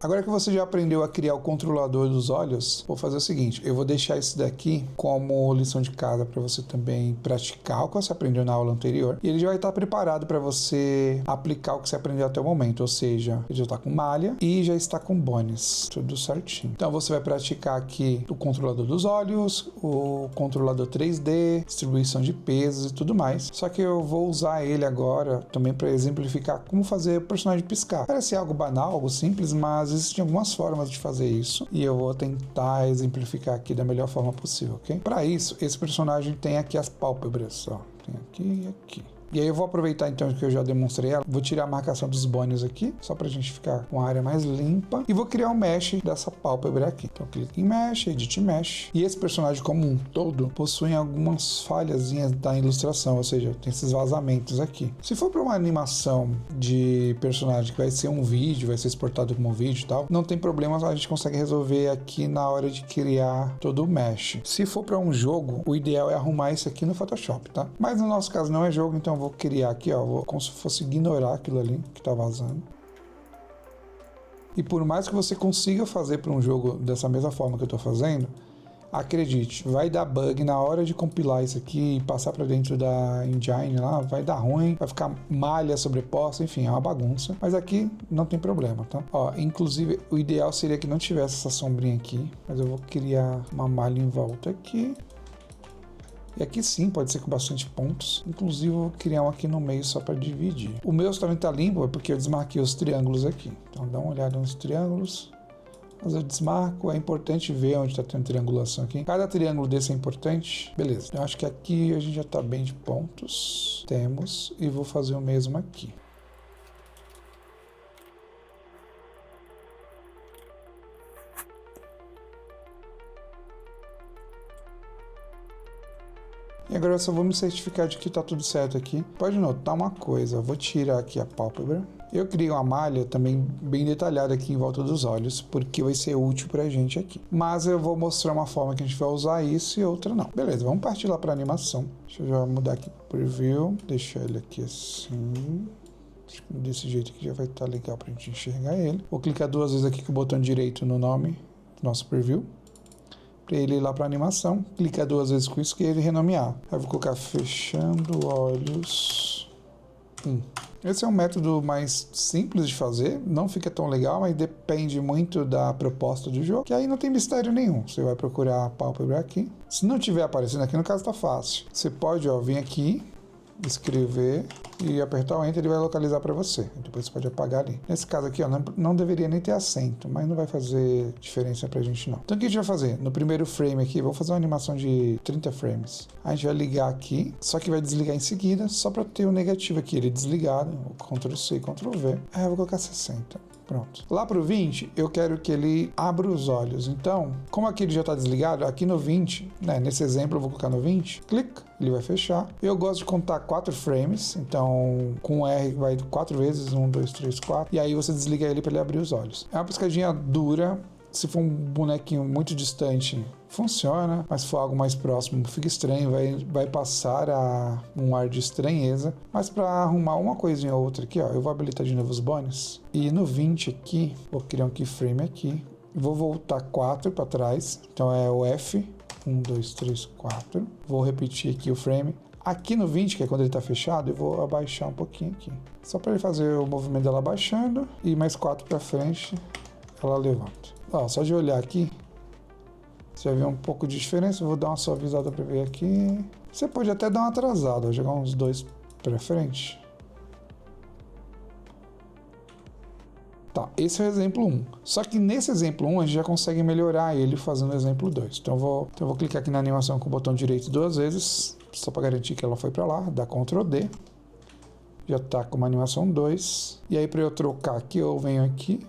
Agora que você já aprendeu a criar o controlador dos olhos, vou fazer o seguinte, eu vou deixar esse daqui como lição de casa para você também praticar o que você aprendeu na aula anterior, e ele já vai estar preparado para você aplicar o que você aprendeu até o momento, ou seja, ele já está com malha e já está com bones, tudo certinho. Então você vai praticar aqui o controlador dos olhos, o controlador 3D, distribuição de pesos e tudo mais, só que eu vou usar ele agora também para exemplificar como fazer o personagem piscar. Parece algo banal, algo simples, mas existem algumas formas de fazer isso e eu vou tentar exemplificar aqui da melhor forma possível, ok? Para isso, esse personagem tem aqui as pálpebras, ó, tem aqui e aqui. E aí eu vou aproveitar então que eu já demonstrei ela, vou tirar a marcação dos bones aqui, só pra gente ficar com a área mais limpa, e vou criar um mesh dessa pálpebra aqui. Então clique em mesh, edit mesh, e esse personagem como um todo possui algumas falhazinhas da ilustração, ou seja, tem esses vazamentos aqui. Se for para uma animação de personagem que vai ser um vídeo, vai ser exportado como um vídeo e tal, não tem problema, a gente consegue resolver aqui na hora de criar todo o mesh. Se for para um jogo, o ideal é arrumar isso aqui no Photoshop, tá? Mas no nosso caso não é jogo, então vou criar aqui, ó, vou como se fosse ignorar aquilo ali que tá vazando. E por mais que você consiga fazer para um jogo dessa mesma forma que eu tô fazendo, acredite, vai dar bug na hora de compilar isso aqui e passar para dentro da engine lá, vai dar ruim, vai ficar malha sobreposta, enfim, é uma bagunça. Mas aqui não tem problema, tá? Ó, inclusive o ideal seria que não tivesse essa sombrinha aqui, mas eu vou criar uma malha em volta aqui. E aqui sim, pode ser com bastante pontos. Inclusive, eu vou criar um aqui no meio só para dividir. O meu também está limpo, é porque eu desmarquei os triângulos aqui. Então, dá uma olhada nos triângulos. Mas eu desmarco, é importante ver onde está tendo triangulação aqui. Cada triângulo desse é importante. Beleza, eu acho que aqui a gente já está bem de pontos. Temos, e vou fazer o mesmo aqui. E agora eu só vou me certificar de que tá tudo certo aqui. Pode notar uma coisa, eu vou tirar aqui a pálpebra. Eu criei uma malha também bem detalhada aqui em volta dos olhos, porque vai ser útil pra gente aqui. Mas eu vou mostrar uma forma que a gente vai usar isso e outra não. Beleza, vamos partir lá pra animação. Deixa eu já mudar aqui pro preview, deixar ele aqui assim. Acho que desse jeito aqui já vai estar legal pra gente enxergar ele. Vou clicar duas vezes aqui com o botão direito no nome do nosso preview. Para ele ir lá para animação, clicar duas vezes com o esquerdo e renomear. Aí vou colocar fechando olhos. Esse é um método mais simples de fazer, não fica tão legal, mas depende muito da proposta do jogo, que aí não tem mistério nenhum. Você vai procurar a pálpebra aqui. Se não tiver aparecendo aqui, no caso tá fácil. Você pode, ó, vir aqui, escrever e apertar o Enter, ele vai localizar para você. Depois você pode apagar ali. Nesse caso aqui, ó, não deveria nem ter acento, mas não vai fazer diferença pra gente não. Então o que a gente vai fazer? No primeiro frame aqui, vou fazer uma animação de 30 frames. A gente vai ligar aqui, só que vai desligar em seguida, só para ter o negativo aqui, ele desligado, Ctrl C, Ctrl V. Aí eu vou colocar 60. Pronto. Lá pro 20, eu quero que ele abra os olhos. Então, como aqui ele já está desligado, aqui no 20, né, nesse exemplo eu vou colocar no 20, clica, ele vai fechar. Eu gosto de contar 4 frames, então com R vai 4 vezes, 1, 2, 3, 4, e aí você desliga ele para ele abrir os olhos. É uma piscadinha dura. Se for um bonequinho muito distante, funciona, mas se for algo mais próximo, fica estranho, vai passar um ar de estranheza. Mas para arrumar uma coisinha ou outra aqui, ó, eu vou habilitar de novo os bones. E no 20 aqui, vou criar um keyframe aqui. Vou voltar 4 para trás, então é o F, 1, 2, 3, 4. Vou repetir aqui o frame. Aqui no 20, que é quando ele está fechado, eu vou abaixar um pouquinho aqui. Só para ele fazer o movimento dela abaixando e mais 4 para frente, ela levanta. Ó, só de olhar aqui, você vai ver um pouco de diferença. Eu vou dar uma suavizada para ver aqui. Você pode até dar uma atrasada, jogar uns 2 para frente. Tá, esse é o exemplo 1. Só que nesse exemplo 1 a gente já consegue melhorar ele fazendo o exemplo 2. Então eu vou clicar aqui na animação com o botão direito 2 vezes, só para garantir que ela foi para lá, dá Ctrl D. Já está com uma animação 2. E aí para eu trocar aqui, eu venho aqui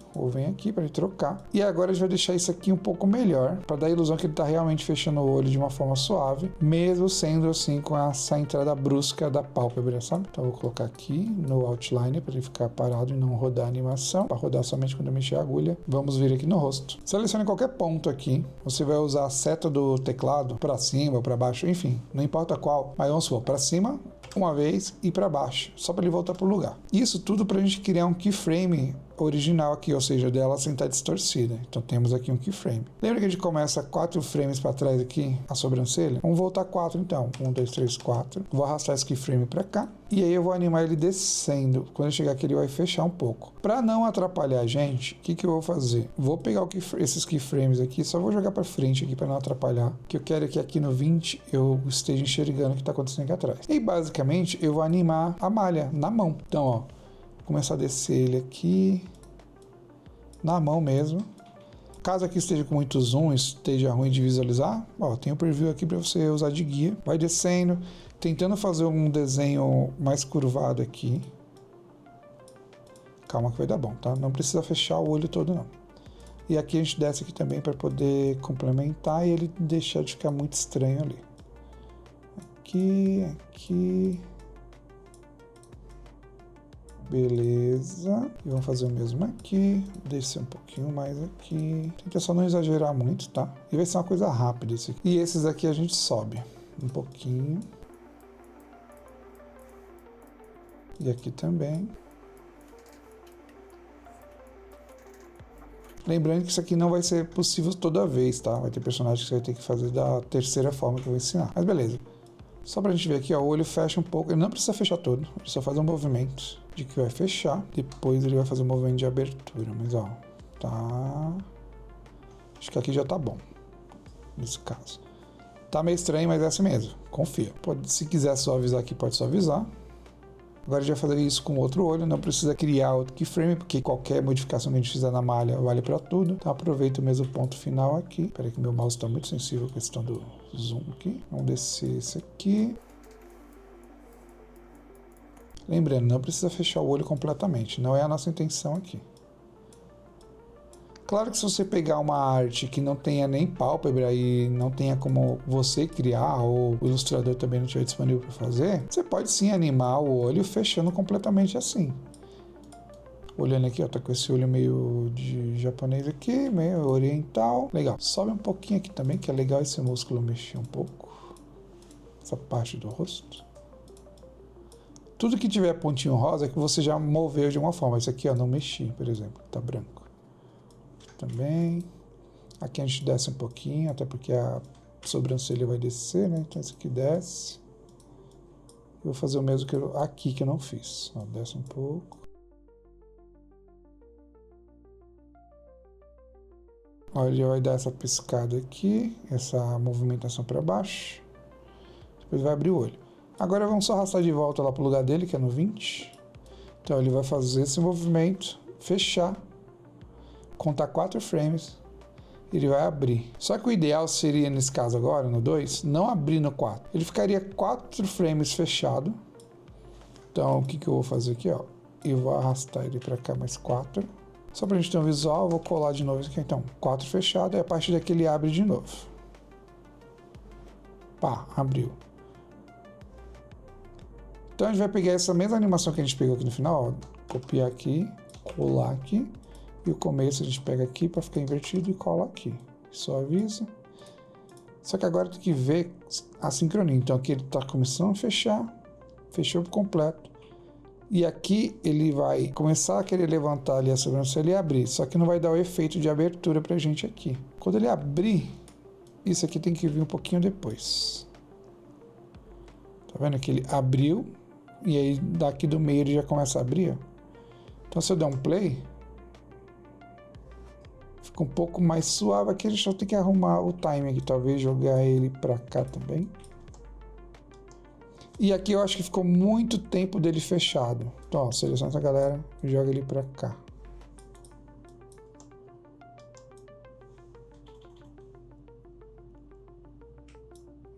para ele trocar. E agora a gente vai deixar isso aqui um pouco melhor, para dar a ilusão que ele está realmente fechando o olho de uma forma suave, mesmo sendo assim com essa entrada brusca da pálpebra, sabe? Então eu vou colocar aqui no outline para ele ficar parado e não rodar a animação, para rodar somente quando eu mexer a agulha. Vamos vir aqui no rosto. Selecione qualquer ponto aqui. Você vai usar a seta do teclado para cima, para baixo, enfim, não importa qual, mas vamos supor, para cima uma vez e para baixo, só para ele voltar para o lugar. Isso tudo para a gente criar um keyframe original aqui, ou seja, dela sem estar distorcida. Então temos aqui um keyframe. Lembra que a gente começa 4 frames para trás aqui, a sobrancelha? Vamos voltar 4 então. 1, 2, 3, 4. Vou arrastar esse keyframe para cá. E aí eu vou animar ele descendo. Quando eu chegar aqui ele vai fechar um pouco. Para não atrapalhar a gente, o que eu vou fazer? Vou pegar esses keyframes aqui, só vou jogar para frente aqui para não atrapalhar. O que eu quero é que aqui no 20 eu esteja enxergando o que está acontecendo aqui atrás. E basicamente eu vou animar a malha na mão. Então, ó, vou começar a descer ele aqui na mão mesmo. Caso aqui esteja com muito zoom, esteja ruim de visualizar, ó, tem o preview aqui para você usar de guia. Vai descendo, tentando fazer um desenho mais curvado aqui. Calma que vai dar bom, tá? Não precisa fechar o olho todo, não. E aqui a gente desce aqui também para poder complementar e ele deixar de ficar muito estranho ali. Aqui. Beleza. E vamos fazer o mesmo aqui. Descer um pouquinho mais aqui. Tenta só não exagerar muito, tá? E vai ser uma coisa rápida esse aqui. E esses aqui a gente sobe um pouquinho. E aqui também. Lembrando que isso aqui não vai ser possível toda vez, tá? Vai ter personagens que você vai ter que fazer da terceira forma que eu vou ensinar. Mas beleza. Só pra gente ver aqui, ó, o olho fecha um pouco. Ele não precisa fechar todo. Ele só faz um movimento de que vai fechar. Depois ele vai fazer um movimento de abertura. Mas, ó, tá... Acho que aqui já tá bom. Nesse caso. Tá meio estranho, mas é assim mesmo. Confia. Se quiser suavizar aqui, pode suavizar. Agora a gente vai fazer isso com outro olho, não precisa criar outro keyframe, porque qualquer modificação que a gente fizer na malha vale para tudo. Então aproveita o mesmo ponto final aqui. Espera que meu mouse está muito sensível à questão do zoom aqui. Vamos descer esse aqui. Lembrando, não precisa fechar o olho completamente, não é a nossa intenção aqui. Claro que se você pegar uma arte que não tenha nem pálpebra e não tenha como você criar, ou o ilustrador também não estiver disponível para fazer, você pode sim animar o olho fechando completamente assim. Olhando aqui, ó, tá com esse olho meio de japonês aqui, meio oriental. Legal. Sobe um pouquinho aqui também, que é legal esse músculo mexer um pouco. Essa parte do rosto. Tudo que tiver pontinho rosa é que você já moveu de uma forma. Esse aqui, ó, não mexi, por exemplo, tá branco. Também. Aqui a gente desce um pouquinho, até porque a sobrancelha vai descer, né? Então esse aqui desce. Eu vou fazer o mesmo que aqui que eu não fiz. Ó, desce um pouco. Ó, ele vai dar essa piscada aqui, essa movimentação para baixo. Depois vai abrir o olho. Agora vamos só arrastar de volta lá pro lugar dele, que é no 20. Então ele vai fazer esse movimento, fechar. Contar 4 frames, ele vai abrir. Só que o ideal seria, nesse caso agora, no 2, não abrir no 4. Ele ficaria 4 frames fechado. Então, o que eu vou fazer aqui, ó? Eu vou arrastar ele para cá mais 4. Só pra gente ter um visual, eu vou colar de novo isso aqui. Então, 4 fechado, e a partir daqui ele abre de novo. Pá, abriu. Então, a gente vai pegar essa mesma animação que a gente pegou aqui no final, ó, copiar aqui, colar aqui. E o começo a gente pega aqui para ficar invertido e cola aqui. Suaviza. Só que agora tem que ver a sincronia. Então aqui ele está começando a fechar. Fechou por completo. E aqui ele vai começar a querer levantar ali a sobrancelha e abrir. Só que não vai dar o efeito de abertura pra gente aqui. Quando ele abrir, isso aqui tem que vir um pouquinho depois. Tá vendo que ele abriu. E aí daqui do meio ele já começa a abrir. Ó. Então se eu der um play... Fica um pouco mais suave. Aqui a gente só tem que arrumar o timing aqui. Talvez jogar ele pra cá também. E aqui eu acho que ficou muito tempo dele fechado. Então, ó, seleciona essa galera e joga ele pra cá.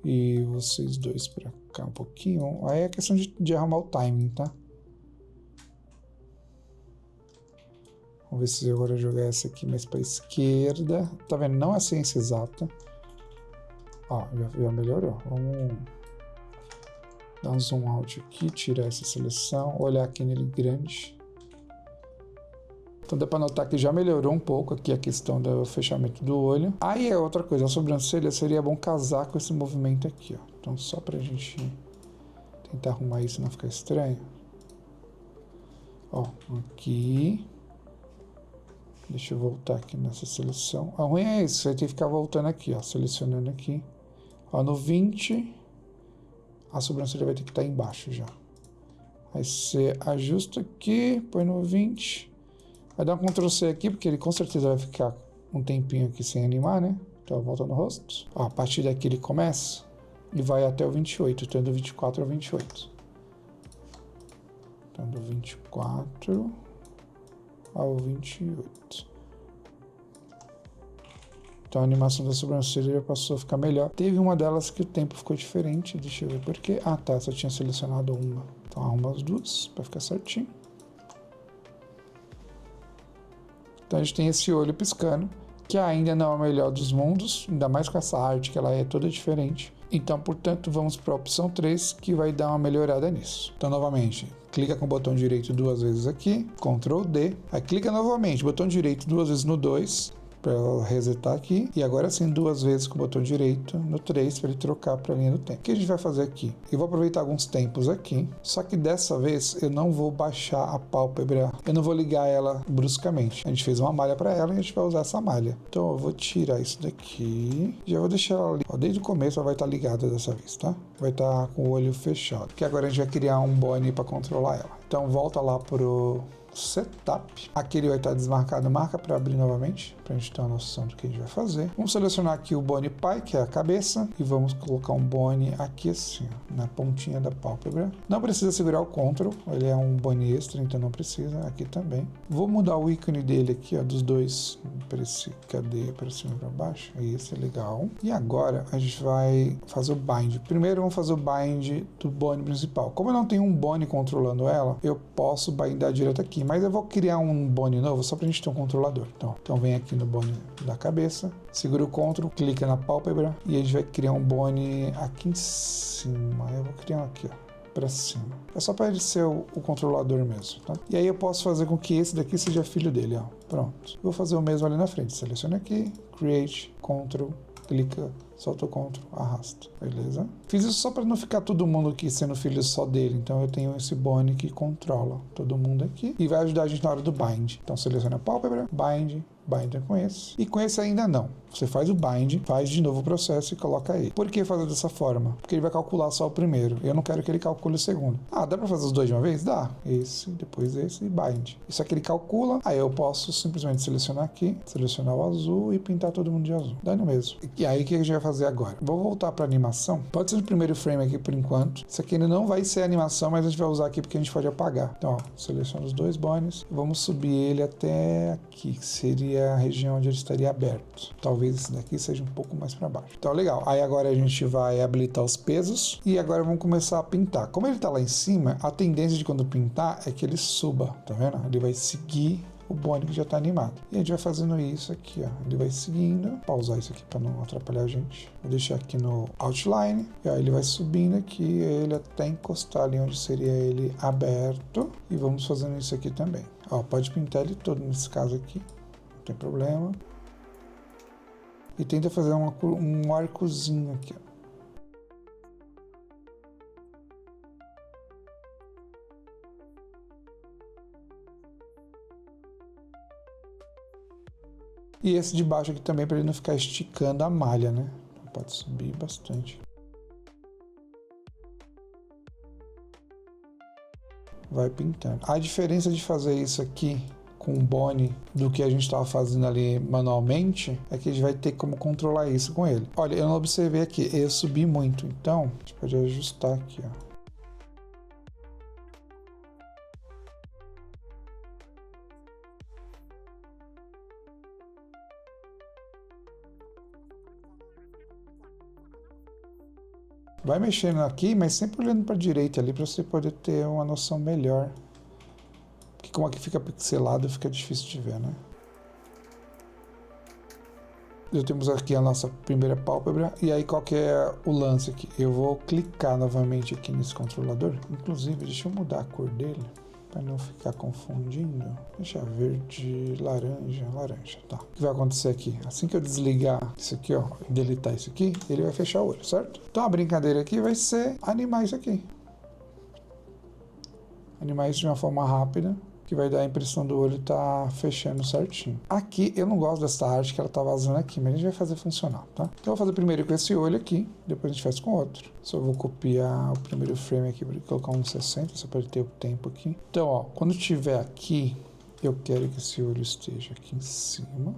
E vocês dois pra cá um pouquinho. Aí é questão de arrumar o timing, tá? Vamos ver se agora eu jogar essa aqui mais para a esquerda. Tá vendo? Não é a ciência exata. Ó, já melhorou. Vamos dar um zoom out aqui, tirar essa seleção, olhar aqui nele grande. Então dá para notar que já melhorou um pouco aqui a questão do fechamento do olho. Aí é outra coisa, a sobrancelha seria bom casar com esse movimento aqui, ó. Então só pra gente tentar arrumar isso e não ficar estranho. Ó, aqui... Deixa eu voltar aqui nessa seleção. A ruim é isso, você vai ter que ficar voltando aqui, ó, selecionando aqui. Ó, no 20, a sobrancelha vai ter que estar embaixo já. Aí você ajusta aqui, põe no 20. Vai dar um Ctrl C aqui, porque ele com certeza vai ficar um tempinho aqui sem animar, né? Então volta no rosto. Ó, a partir daqui ele começa e vai até o 28, então do 24 ao 28. Então do 24 ao 28. Então a animação da sobrancelha já passou a ficar melhor. Teve uma delas que o tempo ficou diferente, deixa eu ver por quê. Ah tá, só tinha selecionado uma. Então arruma as duas para ficar certinho. Então a gente tem esse olho piscando, que ainda não é o melhor dos mundos, ainda mais com essa arte que ela é toda diferente. Então, portanto, vamos para a opção 3, que vai dar uma melhorada nisso. Então, novamente, clica com o botão direito 2 vezes aqui, Ctrl D, aí clica novamente, botão direito 2 vezes no 2, para resetar aqui, e agora sim 2 vezes com o botão direito no 3 para ele trocar para a linha do tempo. O que a gente vai fazer aqui? Eu vou aproveitar alguns tempos aqui, só que dessa vez eu não vou baixar a pálpebra, eu não vou ligar ela bruscamente. A gente fez uma malha para ela e a gente vai usar essa malha. Então eu vou tirar isso daqui, já vou deixar ela ali. Ó, desde o começo ela vai estar ligada dessa vez, tá? Vai estar com o olho fechado, porque agora a gente vai criar um bone para controlar ela. Então volta lá pro setup. Aqui ele vai estar desmarcado, marca para abrir novamente, para a gente ter uma noção do que a gente vai fazer. Vamos selecionar aqui o bone pai, que é a cabeça, e vamos colocar um bone aqui assim, ó, na pontinha da pálpebra. Não precisa segurar o Ctrl, ele é um bone extra, então não precisa, aqui também. Vou mudar o ícone dele aqui, ó, dos dois, para esse cadê, para cima e para baixo, esse é legal. E agora a gente vai fazer o bind. Primeiro vamos fazer o bind do bone principal. Como eu não tenho um bone controlando ela, eu posso bindar direto aqui, mas eu vou criar um bone novo só para a gente ter um controlador. Então vem aqui no bone da cabeça, segura o Ctrl, clica na pálpebra e a gente vai criar um bone aqui em cima. Eu vou criar um aqui, ó, para cima. É só para ele ser o controlador mesmo, tá? E aí eu posso fazer com que esse daqui seja filho dele, ó. Pronto. Vou fazer o mesmo ali na frente. Seleciona aqui, Create, Ctrl, clica, solta o Ctrl, arrasta, beleza? Fiz isso só para não ficar todo mundo aqui sendo filho só dele, então eu tenho esse bone que controla todo mundo aqui e vai ajudar a gente na hora do bind. Então seleciona a pálpebra, bind com esse. E com esse ainda não. Você faz o bind, faz de novo o processo e coloca ele. Por que fazer dessa forma? Porque ele vai calcular só o primeiro. Eu não quero que ele calcule o segundo. Ah, dá para fazer os dois de uma vez? Dá. Esse, depois esse e bind. Isso aqui ele calcula, aí eu posso simplesmente selecionar aqui, selecionar o azul e pintar todo mundo de azul. Dá no mesmo. E aí o que a gente vai fazer agora? Vou voltar para animação. Pode ser no primeiro frame aqui por enquanto. Isso aqui ainda não vai ser animação, mas a gente vai usar aqui porque a gente pode apagar. Então, ó, seleciona os dois bones. Vamos subir ele até aqui, que seria a região onde ele estaria aberto. Talvez esse daqui seja um pouco mais para baixo. Então, legal. Aí agora a gente vai habilitar os pesos e agora vamos começar a pintar. Como ele está lá em cima, a tendência de quando pintar é que ele suba, tá vendo? Ele vai seguir o bone que já está animado. E a gente vai fazendo isso aqui, ó. Ele vai seguindo. Vou pausar isso aqui para não atrapalhar a gente. Vou deixar aqui no outline. E aí ele vai subindo aqui, ele até encostar ali onde seria ele aberto. E vamos fazendo isso aqui também. Ó, pode pintar ele todo nesse caso aqui. Não tem problema. E tenta fazer um arcozinho aqui, ó. E esse de baixo aqui também para ele não ficar esticando a malha, né? Então pode subir bastante. Vai pintando. A diferença de fazer isso aqui com o bone do que a gente estava fazendo ali manualmente é que a gente vai ter como controlar isso com ele. Olha, eu não observei aqui, eu subi muito, então a gente pode ajustar aqui, ó. Vai mexendo aqui, mas sempre olhando para a direita ali para você poder ter uma noção melhor. Porque como aqui fica pixelado, fica difícil de ver, né? Já temos aqui a nossa primeira pálpebra. E aí qual que é o lance aqui? Eu vou clicar novamente aqui nesse controlador. Inclusive, deixa eu mudar a cor dele para não ficar confundindo. Deixa verde, laranja, tá. O que vai acontecer aqui? Assim que eu desligar isso aqui, ó, e deletar isso aqui, ele vai fechar o olho, certo? Então a brincadeira aqui vai ser animar isso aqui. Animar isso de uma forma rápida. que vai dar a impressão do olho tá fechando certinho. Aqui, eu não gosto dessa arte que ela tá vazando aqui, mas a gente vai fazer funcionar, tá? Então, eu vou fazer primeiro com esse olho aqui, depois a gente faz com outro. Só vou copiar o primeiro frame aqui para colocar um 60, só para ter o tempo aqui. Então, ó, quando tiver aqui, eu quero que esse olho esteja aqui em cima.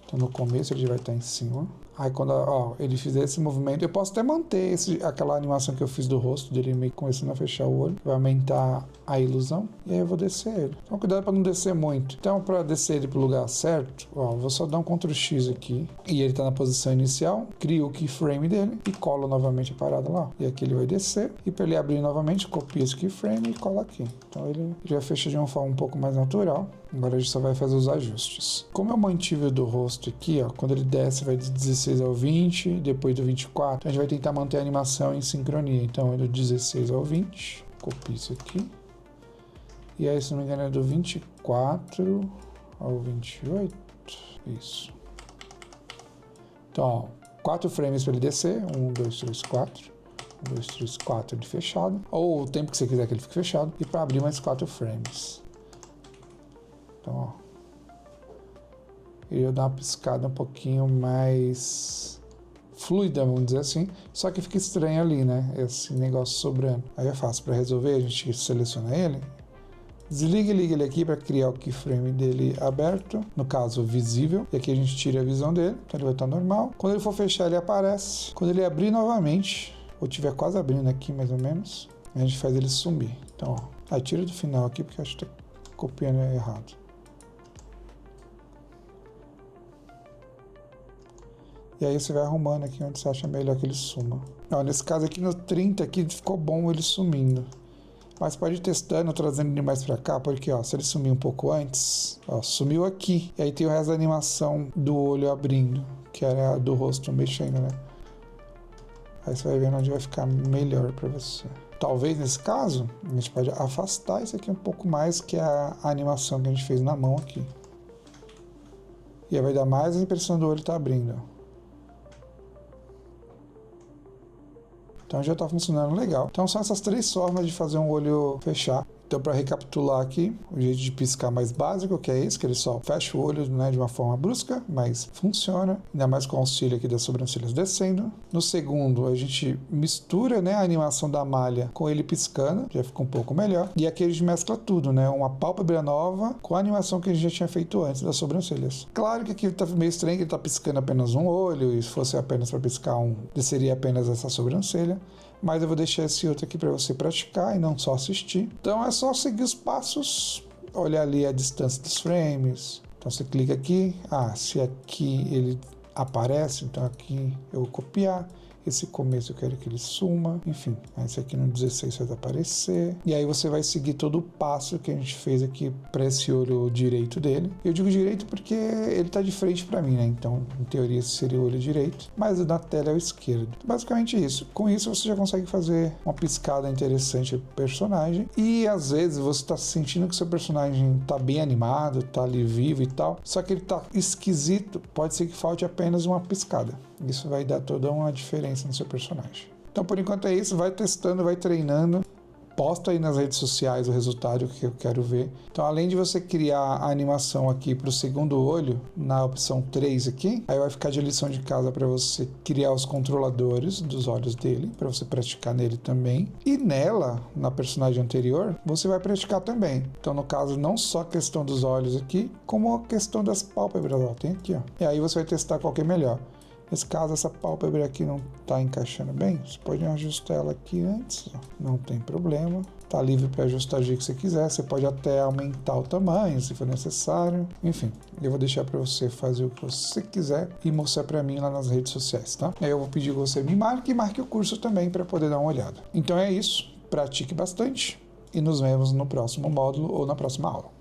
Então, no começo ele vai estar em cima. Aí quando ele fizer esse movimento, eu posso até manter aquela animação que eu fiz do rosto dele meio começando a fechar o olho. Vai aumentar a ilusão. E aí eu vou descer ele. Então cuidado para não descer muito. Então para descer ele para o lugar certo, vou só dar um Ctrl X aqui. E ele está na posição inicial. Crio o keyframe dele e colo novamente a parada lá. E aqui ele vai descer. E para ele abrir novamente, copio esse keyframe e colo aqui. Então ele já fecha de uma forma um pouco mais natural. Agora a gente só vai fazer os ajustes. Como eu mantive o do rosto aqui, quando ele desce vai de 16 ao 20, depois do 24, então a gente vai tentar manter a animação em sincronia. Então é do 16 ao 20, copio isso aqui. E aí, se não me engano, é do 24 ao 28, isso. Então, 4 frames para ele descer, 1, 2, 3, 4. 1, 2, 3, 4 ele fechado, ou o tempo que você quiser que ele fique fechado, e para abrir mais 4 frames. Então, ó, ele dá uma piscada um pouquinho mais fluida, vamos dizer assim, só que fica estranho ali, né, esse negócio sobrando. Aí é fácil para resolver, a gente seleciona ele, desliga e liga ele aqui para criar o keyframe dele aberto, no caso visível, e aqui a gente tira a visão dele, então ele vai estar normal. Quando ele for fechar ele aparece, quando ele abrir novamente, ou tiver quase abrindo aqui mais ou menos, a gente faz ele sumir. Então, ó, aí tira do final aqui porque eu acho que tá copiando errado. E aí você vai arrumando aqui onde você acha melhor que ele suma. Ó, nesse caso aqui no 30 aqui ficou bom ele sumindo. Mas pode ir testando, trazendo ele mais pra cá, porque ó, se ele sumir um pouco antes, ó, sumiu aqui. E aí tem o resto da animação do olho abrindo, que era do rosto mexendo, né? Aí você vai vendo onde vai ficar melhor pra você. Talvez nesse caso, a gente pode afastar isso aqui um pouco mais, que é a animação que a gente fez na mão aqui. E aí vai dar mais a impressão do olho tá abrindo, ó. Então já está funcionando legal. Então são essas 3 formas de fazer um olho fechar. Então, para recapitular aqui, o jeito de piscar mais básico, que é esse, que ele só fecha o olho, né, de uma forma brusca, mas funciona, ainda mais com o auxílio aqui das sobrancelhas descendo. No segundo, a gente mistura, né, a animação da malha com ele piscando, já fica um pouco melhor. E aqui a gente mescla tudo, né, uma pálpebra nova com a animação que a gente já tinha feito antes das sobrancelhas. Claro que aqui tá meio estranho, que ele tá piscando apenas um olho, e se fosse apenas para piscar um, desceria apenas essa sobrancelha. Mas eu vou deixar esse outro aqui para você praticar e não só assistir. Então é só seguir os passos, olhar ali a distância dos frames. Então você clica aqui, se aqui ele aparece, então aqui eu vou copiar. Esse começo eu quero que ele suma, enfim, esse aqui no 16 vai aparecer. E aí você vai seguir todo o passo que a gente fez aqui para esse olho direito dele. Eu digo direito porque ele tá de frente para mim, né? Então, em teoria, esse seria o olho direito, mas na tela é o esquerdo. Basicamente isso. Com isso, você já consegue fazer uma piscada interessante pro personagem. E às vezes você tá sentindo que seu personagem tá bem animado, tá ali vivo e tal, só que ele tá esquisito, pode ser que falte apenas uma piscada. Isso vai dar toda uma diferença no seu personagem. Então, por enquanto é isso. Vai testando, vai treinando. Posta aí nas redes sociais o resultado que eu quero ver. Então, além de você criar a animação aqui para o segundo olho, na opção 3 aqui, aí vai ficar de lição de casa para você criar os controladores dos olhos dele, para você praticar nele também. E nela, na personagem anterior, você vai praticar também. Então, no caso, não só a questão dos olhos aqui, como a questão das pálpebras. Ó, tem aqui, ó. E aí você vai testar qual que é melhor. Nesse caso, essa pálpebra aqui não está encaixando bem, você pode ajustar ela aqui antes, ó. Não tem problema. Está livre para ajustar do jeito que você quiser. Você pode até aumentar o tamanho, se for necessário. Enfim, eu vou deixar para você fazer o que você quiser e mostrar para mim lá nas redes sociais, tá? Aí eu vou pedir que você me marque e marque o curso também para poder dar uma olhada. Então é isso. Pratique bastante e nos vemos no próximo módulo ou na próxima aula.